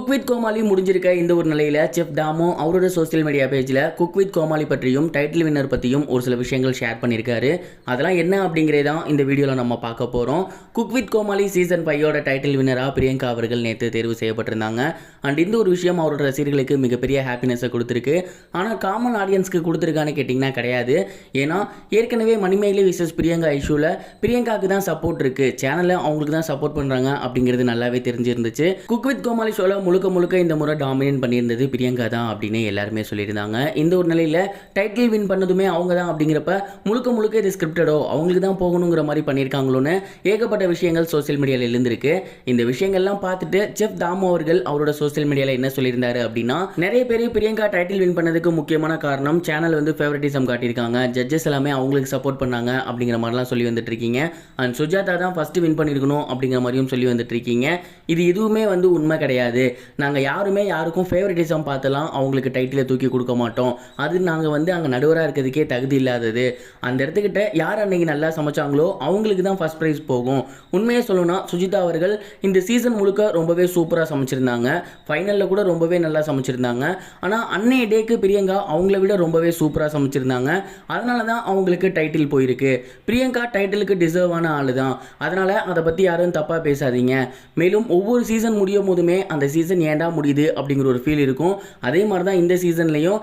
Cook with கோமாளி முடிஞ்சிருக்க இந்த ஒரு நிலையில செஃப் தாமு அவரோட சோசியல் மீடியா பேஜில் குக் வித் கோமாளி பற்றியும் டைட்டில் வின்னர் பற்றியும் ஒரு சில விஷயங்கள் ஷேர் பண்ணியிருக்காரு. அதெல்லாம் என்ன அப்படிங்கிறதான் இந்த வீடியோவில் நம்ம பார்க்க போகிறோம். Cook with Komali season 5 title வின்னராக பிரியங்கா அவர்கள் நேற்று தேர்வு செய்யப்பட்டிருந்தாங்க. அண்ட் இந்த ஒரு விஷயம் அவரோட ரசிகர்களுக்கு மிகப்பெரிய ஹாப்பினஸை கொடுத்துருக்கு. ஆனால் காமன் ஆடியன்ஸ்க்கு கொடுத்துருக்கான்னு கேட்டிங்கன்னா கிடையாது. ஏன்னா ஏற்கனவே மணிமேகலை விசஸ் பிரியங்கா இஷ்யூவில் பிரியங்காவுக்கு தான் சப்போர்ட் இருக்குது, சேனலில் அவங்களுக்கு தான் சப்போர்ட் பண்ணுறாங்க அப்படிங்கிறது நல்லாவே தெரிஞ்சிருந்துச்சு. குக் வித் கோமாளி ஷோவில் முழுக்க இந்த முறை டாமினேட் பண்ணியிருந்தது பிரியங்கா தான் அப்படின்னு எல்லாருமே சொல்லியிருந்தாங்க. இந்த ஒரு நிலையில் டைட்டில் வின் பண்ணதுமே அவங்க தான் அப்படிங்கிறப்ப முழுக்க இது ஸ்கிரிப்டடோ அவங்களுக்கு தான் போகணுங்கிற மாதிரி பண்ணியிருக்காங்களோன்னு ஏகப்பட்ட விஷயங்கள் சோசியல் மீடியாவில் இருந்திருக்கு. இந்த விஷயங்கள்லாம் பார்த்துட்டு செஃப் தாமு அவர்கள் அவரோட சோசியல் மீடியாவில் என்ன சொல்லியிருந்தாரு அப்படின்னா, நிறைய பேர் பிரியங்கா டைட்டில் வின் பண்ணதுக்கு முக்கியமான காரணம் சேனல் வந்து ஃபேவரட்டிசம் காட்டியிருக்காங்க, ஜட்ஜஸ் எல்லாமே அவங்களுக்கு சப்போர்ட் பண்ணாங்க அப்படிங்கிற மாதிரிலாம் சொல்லி வந்துட்டு இருக்கீங்க. அண்ட் சுஜாதா தான் ஃபர்ஸ்ட் வின் பண்ணியிருக்கணும் அப்படிங்கிற மாதிரியும் சொல்லி வந்துட்டு இருக்கீங்க. இது எதுவுமே வந்து உண்மை கிடையாது. நாங்கள் யாருமே யாருக்கும் ஃபேவரட்டிசம் பார்த்தலாம் அவங்களுக்கு டைட்டிலை தூக்கி கொடுக்க மாட்டோம். அது நாங்கள் வந்து அங்கே நடுவராக இருக்கிறதுக்கே தகுதி இல்லாதது. அந்த இடத்துக்கிட்ட யார் அன்னைக்கு நல்லா சமைச்சாங்களோ அவங்களுக்கு தான் ஃபர்ஸ்ட் ப்ரைஸ் போகும். உண்மையை சொல்லணும்னா சுஜிதா அவர்கள் இந்த சீசன் முழுக்க ரொம்பவே சூப்பராக சமைச்சிருந்தாங்க. ஃபைனலில் கூட ரொம்பவே நல்லா சமைச்சிருந்தாங்க. ஆனால் அன்னைய டேக்கு பிரியங்கா அவங்கள விட ரொம்பவே சூப்பராக சமைச்சிருந்தாங்க. அதனால தான் அவங்களுக்கு டைட்டில் போயிருக்கு. பிரியங்கா டைட்டிலுக்கு டிசர்வான ஆள் தான். அதனால் அதை பற்றி யாரும் தப்பாக பேசாதீங்க. மேலும் ஒவ்வொரு சீசன் முடியும் போதுமே அந்த சீசன் ஏண்டா முடியுது அப்படிங்கிற ஒரு ஃபீல் இருக்கும். அதே மாதிரி தான் இந்த சீசன்லையும்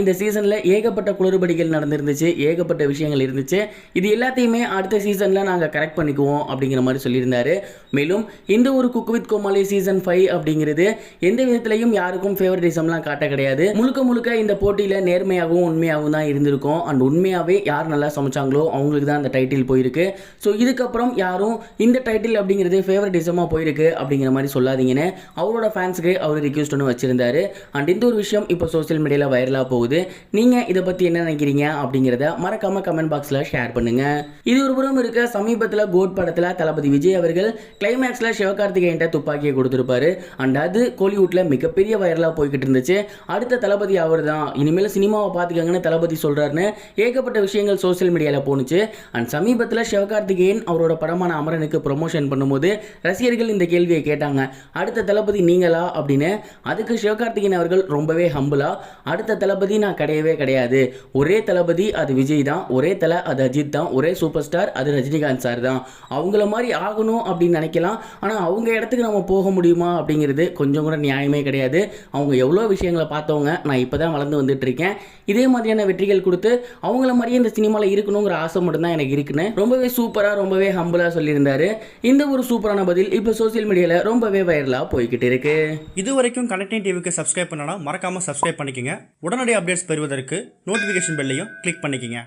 இந்த சீசனில் ஏகப்பட்ட குளறுபடிகள் நடந்துருந்துச்சு, ஏகப்பட்ட விஷயங்கள் இருந்துச்சு. இது எல்லாத்தையுமே அடுத்த சீசனில் நாங்கள் கரெக்ட் பண்ணிக்குவோம் அப்படிங்கிற மாதிரி சொல்லியிருந்தாரு. மேலும் இந்த ஒரு குக் வித் கோமாளி சீசன் 5 அப்படிங்கிறது எந்த விதத்திலையும் யாருக்கும் ஃபேவரட்டிசம்லாம் காட்ட கிடையாது. முழுக்க இந்த போட்டியில் நேர்மையாகவும் உண்மையாகவும் தான் இருந்திருக்கும். அண்ட் உண்மையாகவே யார் நல்லா சமைச்சாங்களோ அவங்களுக்கு தான் அந்த டைட்டில் போயிருக்கு. ஸோ இதுக்கப்புறம் யாரும் இந்த டைட்டில் அப்படிங்கிறது ஃபேவரட்டிசமாக போயிருக்கு அப்படிங்கிற மாதிரி சொல்லாதீங்கன்னு அவரோட ஃபேன்ஸுக்கு அவர் ரிக்வெஸ்ட் ஒன்று வச்சிருந்தாரு. அண்ட் இந்த ஒரு விஷயம் இப்போ சோசியல் மீடியாவில் வைரலாக போகுது. நீங்கள் இதை பற்றி என்ன நினைக்கிறீங்க அப்படிங்கிறத மறக்காம கமெண்ட் பாக்ஸில் ஷேர் பண்ணுங்க. இது ஒரு புறம் இருக்க, சமீபத்தில் கோட் படத்தில் தளபதி விஜய் அவர்கள் கிளைமேக்ஸில் சிவகார்த்திகேயன்ட்ட துப்பாக்கியை கொடுத்துருப்பாரு. அண்ட் அது கோலிவுட்டில் மிகப்பெரிய வைரலாக போய்கிட்டு இருந்துச்சு. அடுத்த தளபதி அவர் தான், இனிமேல் சினிமாவை பார்த்துக்கங்கன்னு தளபதி சொல்கிறாருன்னு ஏகப்பட்ட விஷயங்கள் சோசியல் மீடியாவில் போணுச்சு. அண்ட் சமீபத்தில் சிவகார்த்திகேயன் அவரோட படமான அமரனுக்கு ப்ரொமோஷன் பண்ணும்போது ரசிகர்கள் இந்த கேள்வியை கேட்டாங்க, அடுத்த தளபதி நீங்களா அப்படின்னு. அதுக்கு சிவகார்த்திகேயன் அவர்கள் ரொம்பவே ஹம்பிளா, அடுத்த தளபதி நான் கிடையவே கிடையாது, ஒரே தளபதி அது விஜய் தான், ஒரே தலை அது அஜித் தான், ஒரே சூப்பர் ஸ்டார் அது ரஜினிகாந்த் சார் தான். அவங்கள மாதிரி ஆகணும் அப்படின்னு நினைக்கலாம், ஆனால் அவங்க இடத்துக்கு நம்ம போக முடியுமா அப்படிங்கிறது கொஞ்சம் கூட நியாயமே கிடையாது. அவங்க எவ்வளோ விஷயங்களை பார்த்தவங்க, நான் இப்போ தான் வளர்ந்து வந்துட்டு இருக்கேன். இதே மாதிரியான வெற்றிகள் கொடுத்து அவங்கள மாதிரியே இந்த சினிமாவில் இருக்கணுங்கிற ஆசை மட்டும்தான் எனக்கு இருக்குன்னு ரொம்பவே சூப்பராக ரொம்பவே ஹம்பிளாக சொல்லியிருந்தாரு. இந்த ஒரு சூப்பரான பதில் இப்போ சோசியல் மீடியாவில் ரொம்பவே வைரலாக போய்கிட்டு இருக்கு. இது வரைக்கும் கனெக்டிங் டிவிக்கு சப்ஸ்கிரைப் பண்ணனா மறக்காம சப்ஸ்கிரைப் பண்ணிக்கங்க. உடனடி அப்டேட்ஸ் பெறுவதற்கு நோட்டிஃபிகேஷன் பெல்லையும் கிளிக் பண்ணிக்கங்க.